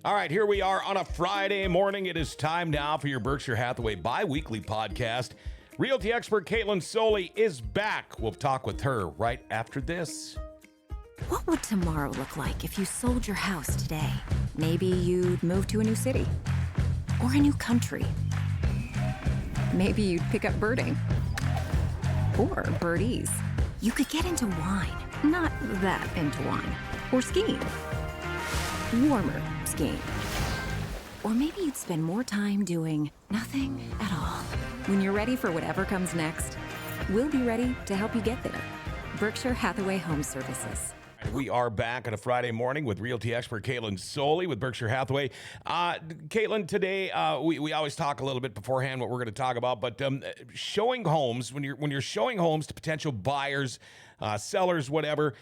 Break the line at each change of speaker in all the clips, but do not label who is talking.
All right, here we are on a Friday morning. It is time now for your Berkshire Hathaway bi-weekly podcast. Realty expert Katlyn Soli is back. We'll talk with her right after this.
What would tomorrow look like if you sold your house today? Maybe you'd move to a new city or a new country. Maybe you'd pick up birding or birdies. You could get into wine, not that into wine, or skiing. Warmer skiing. Or maybe you'd spend more time doing nothing at all. When you're ready for whatever comes next, we'll be ready to help you get there. Berkshire Hathaway Home Services.
We are back on a Friday morning with realty expert Katlyn Soli with Berkshire Hathaway. Katlyn, today we always talk a little bit beforehand what we're going to talk about, but showing homes, when you're showing homes to potential buyers, sellers, whatever,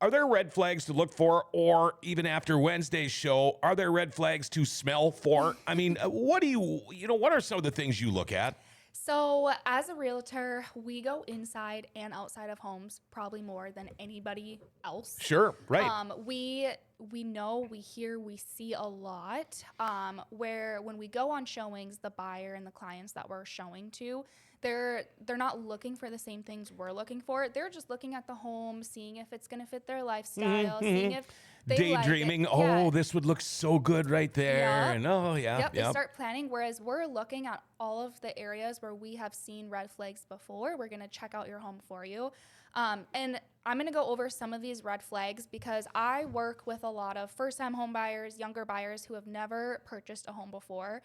are there red flags to look for, or even after Wednesday's show, are there red flags to smell for? I mean, what are some of the things you look at?
So as a realtor, we go inside and outside of homes probably more than anybody else.
Sure, right.
We know, we hear, we see a lot where when we go on showings, the buyer and the clients that we're showing to, they're not looking for the same things we're looking for. They're just looking at the home, seeing if it's going to fit their lifestyle, seeing if they
daydreaming.
Like it.
This would look so good right there.
Yep.
And
They start planning, whereas we're looking at all of the areas where we have seen red flags before. We're going to check out your home for you. And I'm going to go over some of these red flags because I work with a lot of first-time home buyers, younger buyers who have never purchased a home before.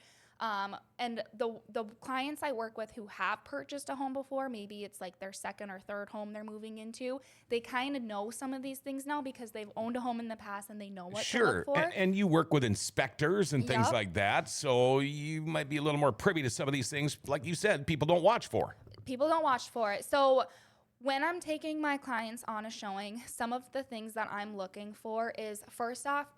And the clients I work with who have purchased a home before, maybe it's like their second or third home they're moving into, they kind of know some of these things now because they've owned a home in the past and they know what to look for.
And you work with inspectors and things like that, so you might be a little more privy to some of these things, like you said, people don't watch for.
People don't watch for it. So when I'm taking my clients on a showing, some of the things that I'm looking for is, first off,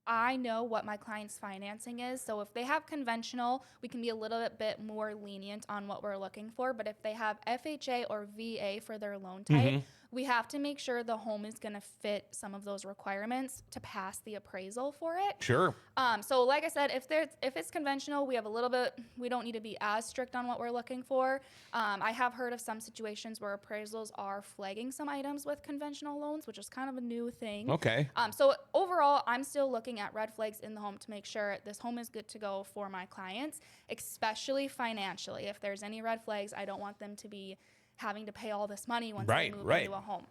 I know what my client's financing is. So if they have conventional, we can be a little bit more lenient on what we're looking for. But if they have FHA or VA for their loan type, we have to make sure the home is going to fit some of those requirements to pass the appraisal for it.
Sure.
So like I said, if it's conventional, we don't need to be as strict on what we're looking for. I have heard of some situations where appraisals are flagging some items with conventional loans, which is kind of a new thing.
Okay.
So overall, I'm still looking at red flags in the home to make sure this home is good to go for my clients, especially financially. If there's any red flags, I don't want them to be having to pay all this money once they move into a home.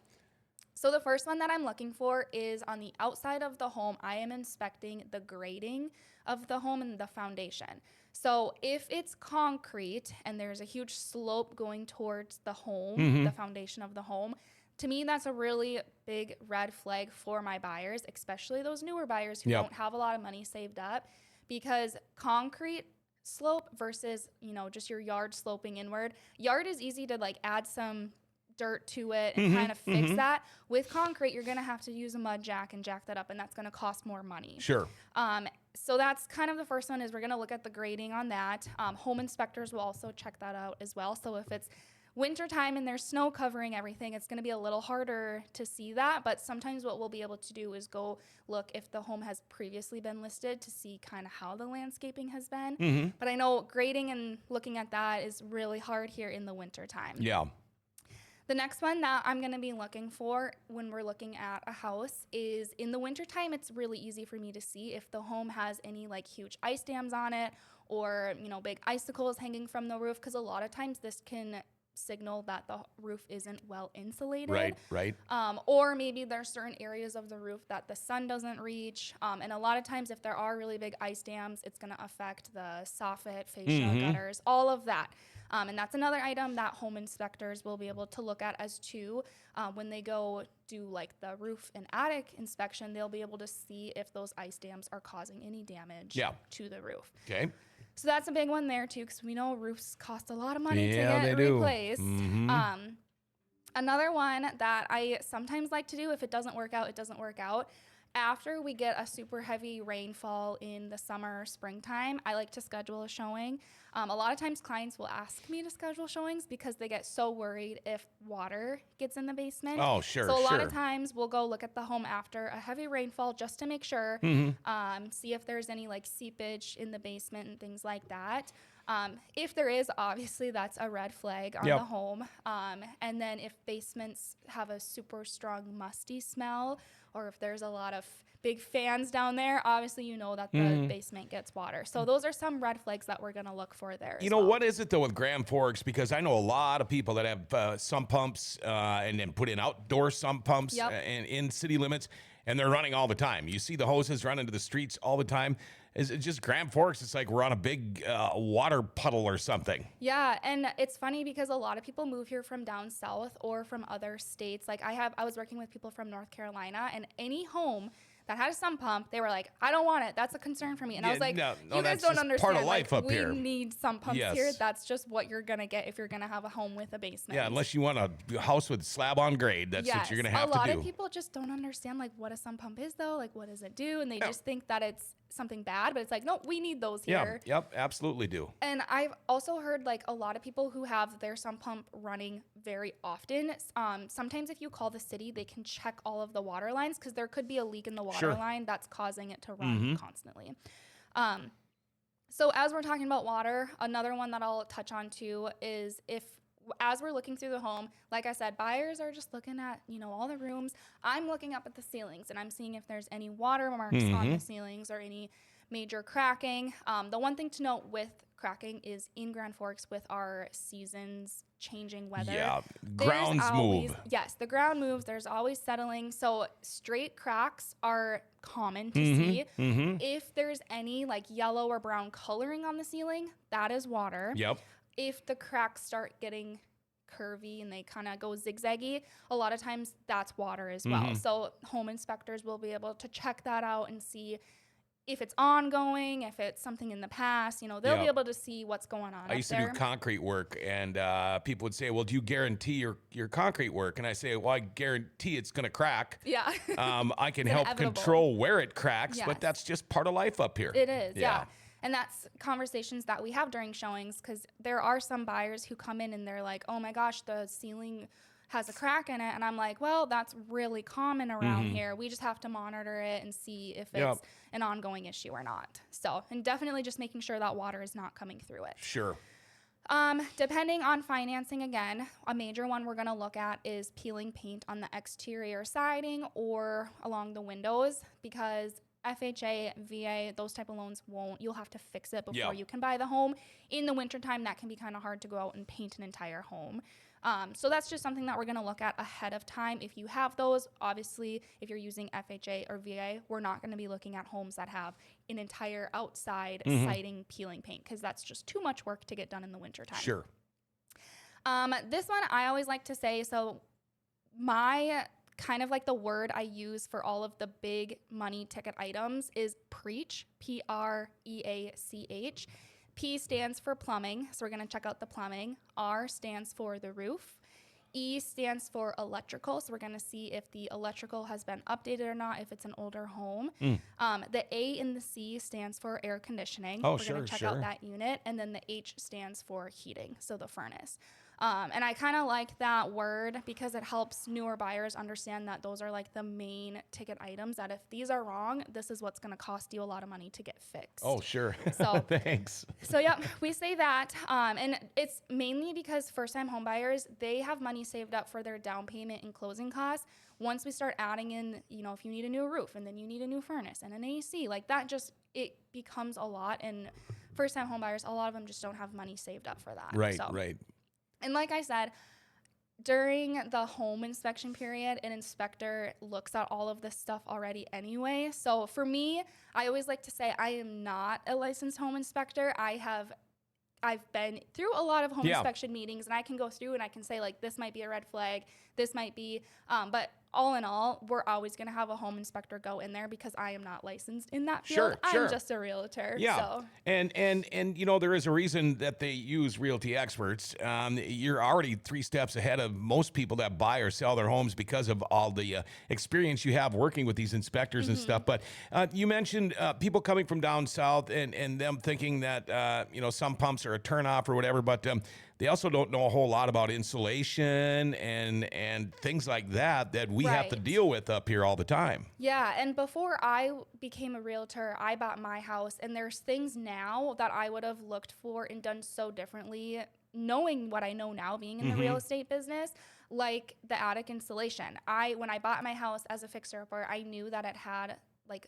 So the first one that I'm looking for is on the outside of the home, I am inspecting the grading of the home and the foundation. So if it's concrete and there's a huge slope going towards the home, the foundation of the home, to me, that's a really big red flag for my buyers, especially those newer buyers who don't have a lot of money saved up, because concrete slope versus, just your yard sloping inward. Yard is easy to add some dirt to it and kind of fix that. With concrete, you're going to have to use a mud jack and jack that up, and that's going to cost more money.
Sure.
So that's kind of the first one, is we're going to look at the grading on that. Home inspectors will also check that out as well. So if it's wintertime and there's snow covering everything, it's going to be a little harder to see that. But sometimes what we'll be able to do is go look if the home has previously been listed to see kind of how the landscaping has been. But I know grading and looking at that is really hard here in the wintertime.
Yeah.
The next one that I'm going to be looking for when we're looking at a house is, in the wintertime, it's really easy for me to see if the home has any huge ice dams on it, or big icicles hanging from the roof, because a lot of times this can signal that the roof isn't well insulated.
Right.
Or maybe there's certain areas of the roof that the sun doesn't reach. And a lot of times if there are really big ice dams, it's going to affect the soffit, fascia, gutters, all of that. And that's another item that home inspectors will be able to look at as too. When they go do the roof and attic inspection, they'll be able to see if those ice dams are causing any damage to the roof.
Okay.
So that's a big one there too, because we know roofs cost a lot of money to get replaced. Another one that I sometimes like to do, if it doesn't work out, it doesn't work out, after we get a super heavy rainfall in the summer or springtime, I like to schedule a showing. A lot of times clients will ask me to schedule showings because they get so worried if water gets in the basement.
Oh, sure,
So a lot
sure.
of times we'll go look at the home after a heavy rainfall just to make sure, see if there's any like seepage in the basement and things like that. If there is, obviously that's a red flag on
Yep.
the home. And then if basements have a super strong musty smell, or if there's a lot of big fans down there, obviously you know that the basement gets water. So those are some red flags that we're going to look for there.
You know, what is it though with Grand Forks? Because I know a lot of people that have sump pumps and then put in outdoor sump pumps
Yep.
in city limits, and they're running all the time. You see the hoses run into the streets all the time. Is it just Grand Forks? It's like we're on a big water puddle or something.
Yeah, and it's funny because a lot of people move here from down south or from other states. Like I was working with people from North Carolina, and any home that had a sump pump, they were like, I don't want it. That's a concern for me. And I was like,
no,
you guys
that's
don't
just
understand.
part of life
like,
up here.
We need sump pumps
Yes.
here. That's just what you're going to get if you're going to have a home with a basement.
Yeah, unless you want a house with slab on grade, that's what you're going to have to do.
A lot of people just don't understand like what a sump pump is though. Like what does it do? And they just think that it's something bad, but it's like, no, we need those here.
Yep, absolutely do.
And I've also heard like a lot of people who have their sump pump running very often. Sometimes if you call the city, they can check all of the water lines because there could be a leak in the water line that's causing it to run constantly. So as we're talking about water, another one that I'll touch on too is as we're looking through the home, like I said, buyers are just looking at, all the rooms. I'm looking up at the ceilings and I'm seeing if there's any water marks on the ceilings or any major cracking. The one thing to note with cracking is in Grand Forks with our seasons changing weather.
Yeah,
there's
grounds
always-
move.
Yes, the ground moves. There's always settling. So straight cracks are common to see. If there's any like yellow or brown coloring on the ceiling, that is water.
Yep.
If the cracks start getting curvy and they kind of go zigzaggy, a lot of times that's water as well. So home inspectors will be able to check that out and see if it's ongoing, if it's something in the past, they'll be able to see what's going on.
I used to do concrete work, and people would say, well, do you guarantee your concrete work? And I say, well, I guarantee it's going to crack.
Yeah.
I can help
inevitable.
control where it cracks,
Yes.
but that's just part of life up here.
It is, yeah. And that's conversations that we have during showings because there are some buyers who come in and they're like, oh my gosh, the ceiling has a crack in it. And I'm like, well, that's really common around here. We just have to monitor it and see if it's an ongoing issue or not. So, and definitely just making sure that water is not coming through it.
Sure.
Depending on financing, again, a major one we're going to look at is peeling paint on the exterior siding or along the windows because FHA, VA, those type of loans you'll have to fix it before you can buy the home. In the wintertime, that can be kind of hard to go out and paint an entire home. So that's just something that we're going to look at ahead of time. If you have those, obviously, if you're using FHA or VA, we're not going to be looking at homes that have an entire outside siding peeling paint because that's just too much work to get done in the wintertime.
Sure.
This one I always like to say, so my kind of like the word I use for all of the big money ticket items is preach, Preach. P stands for plumbing, so we're going to check out the plumbing. R stands for the roof. E stands for electrical, so we're going to see if the electrical has been updated or not, if it's an older home. The A and the C stands for air conditioning.
Oh,
we're
sure,
going to check
sure.
out that unit. And then the H stands for heating, so the furnace. And I kind of like that word because it helps newer buyers understand that those are like the main ticket items, that if these are wrong, this is what's going to cost you a lot of money to get fixed.
Oh, sure.
So
Thanks.
So, yep, we say that. And it's mainly because first-time home buyers, they have money saved up for their down payment and closing costs. Once we start adding in, if you need a new roof and then you need a new furnace and an AC, like that it becomes a lot. And first-time home buyers, a lot of them just don't have money saved up for that.
Right,
So,
right.
And like I said, during the home inspection period, an inspector looks at all of this stuff already anyway. So for me, I always like to say I am not a licensed home inspector. I've been through a lot of home inspection meetings, and I can go through and I can say, like, this might be a red flag, this might be, but all in all, we're always going to have a home inspector go in there because I am not licensed in that
Sure,
field.
sure.
I'm just a realtor.
Yeah.
So.
And you know, there is a reason that they use realty experts. You're already 3 steps ahead of most people that buy or sell their homes because of all the experience you have working with these inspectors and stuff. But you mentioned people coming from down south and them thinking that, you know, some pumps are a turnoff or whatever, but they also don't know a whole lot about insulation and things like that we have to
Right.
deal with up here all the time.
Yeah, and before I became a realtor, I bought my house, and there's things now that I would have looked for and done so differently, knowing what I know now being in the real estate business, like the attic insulation. When I bought my house as a fixer-upper, I knew that it had like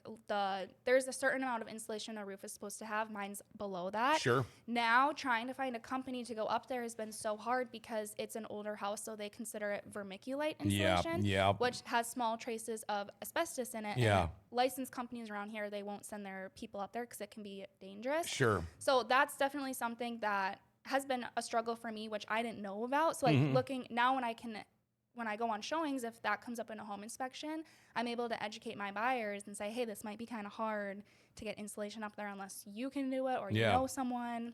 there's a certain amount of insulation a roof is supposed to have. Mine's below that.
Sure.
Now trying to find a company to go up there has been so hard because it's an older house, so they consider it vermiculite insulation,
yeah.
which has small traces of asbestos in it.
Yeah.
And licensed companies around here, they won't send their people up there because it can be dangerous.
Sure.
So that's definitely something that has been a struggle for me, which I didn't know about. So like looking now when I go on showings, if that comes up in a home inspection, I'm able to educate my buyers and say, hey, this might be kind of hard to get insulation up there unless you can do it or you know someone.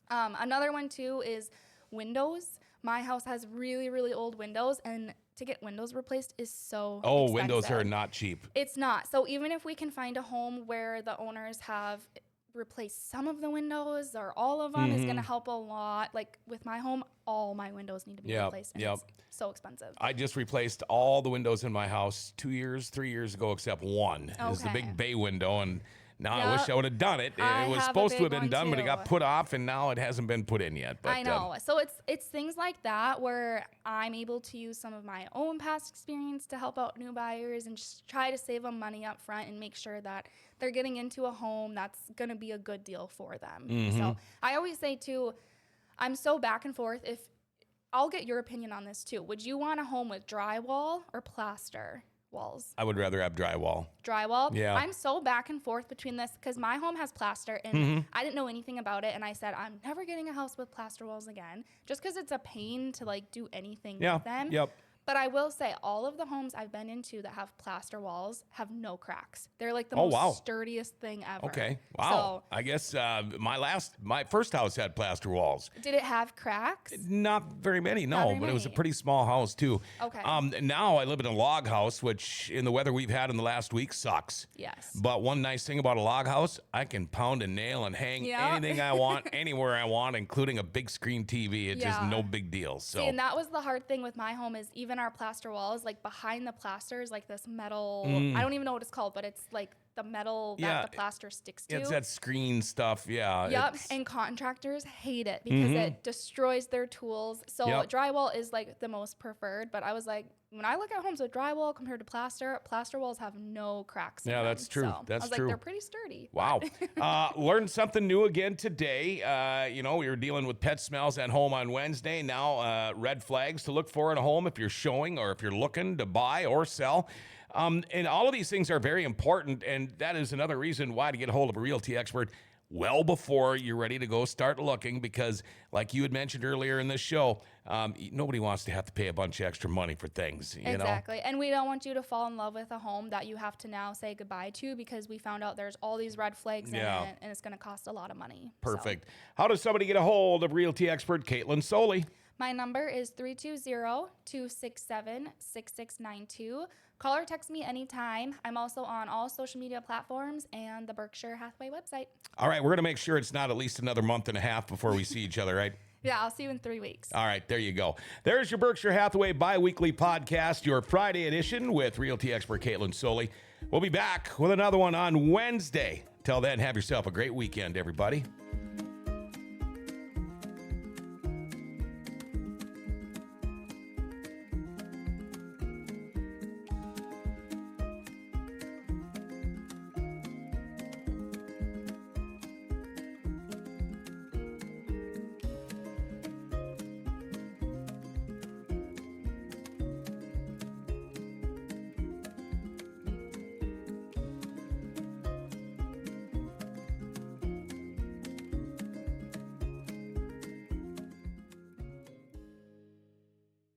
Another one too is windows. My house has really, really old windows, and to get windows replaced is so expensive.
Windows are not cheap.
It's not. So even if we can find a home where the owners have replaced some of the windows or all of them, is going to help a lot. Like with my home, all my windows need to be replaced. And it's so expensive.
I just replaced all the windows in my house 3 years ago, except one. It was the big bay window, and now I wish I would have done it. It was supposed to have been done, but it got put off, and now it hasn't been put in yet. But,
I know. So it's things like that where I'm able to use some of my own past experience to help out new buyers and just try to save them money up front and make sure that they're getting into a home that's going to be a good deal for them. So I always say, too, I'm so back and forth. I'll get your opinion on this, too. Would you want a home with drywall or plaster walls?
I would rather have drywall.
Drywall?
Yeah.
I'm so back and forth between this because my home has plaster and I didn't know anything about it. And I said, I'm never getting a house with plaster walls again just because it's a pain to like do anything with them.
Yep.
But I will say all of the homes I've been into that have plaster walls have no cracks. They're like the sturdiest thing ever.
Okay. Wow.
So,
I guess my first house had plaster walls.
did it have cracks?
Not very many, no,
very
but it was a
many.
pretty small house too.
Okay.
Now I live in a log house, which in the weather we've had in the last week sucks.
Yes.
But one nice thing about a log house, I can pound a nail and hang anything I want, anywhere I want, including a big screen TV. It's just no big deal. So.
See, and that was the hard thing with my home is even our plaster walls, like behind the plaster is like this metal, I don't even know what it's called, but it's like the metal that the plaster sticks to.
It's that screen stuff,
Yep,
it's-
and contractors hate it because it destroys their tools. So drywall is like the most preferred, but I was like, when I look at homes with drywall compared to plaster walls have no cracks in them.
that's true.
So
That's
I was
true.
like, they're pretty sturdy.
Wow. Learned something new again today. We were dealing with pet smells at home on Wednesday. Now, red flags to look for in a home if you're showing or if you're looking to buy or sell. And all of these things are very important, and that is another reason why to get a hold of a realty expert well before you're ready to go start looking, because like you had mentioned earlier in this show, nobody wants to have to pay a bunch of extra money for things, you know?
Exactly. And we don't want you to fall in love with a home that you have to now say goodbye to because we found out there's all these red flags in it and it's going to cost a lot of money.
Perfect. How does somebody get a hold of realty expert Katlyn Soli?
My number is 320-267-6692. Call or text me anytime. I'm also on all social media platforms and the Berkshire Hathaway website.
All right, we're going to make sure it's not at least another month and a half before we see each other, right?
Yeah, I'll see you in 3 weeks.
All right, there you go. There's your Berkshire Hathaway bi-weekly podcast, your Friday edition with realty expert Katlyn Soli. We'll be back with another one on Wednesday. Till then, have yourself a great weekend, everybody.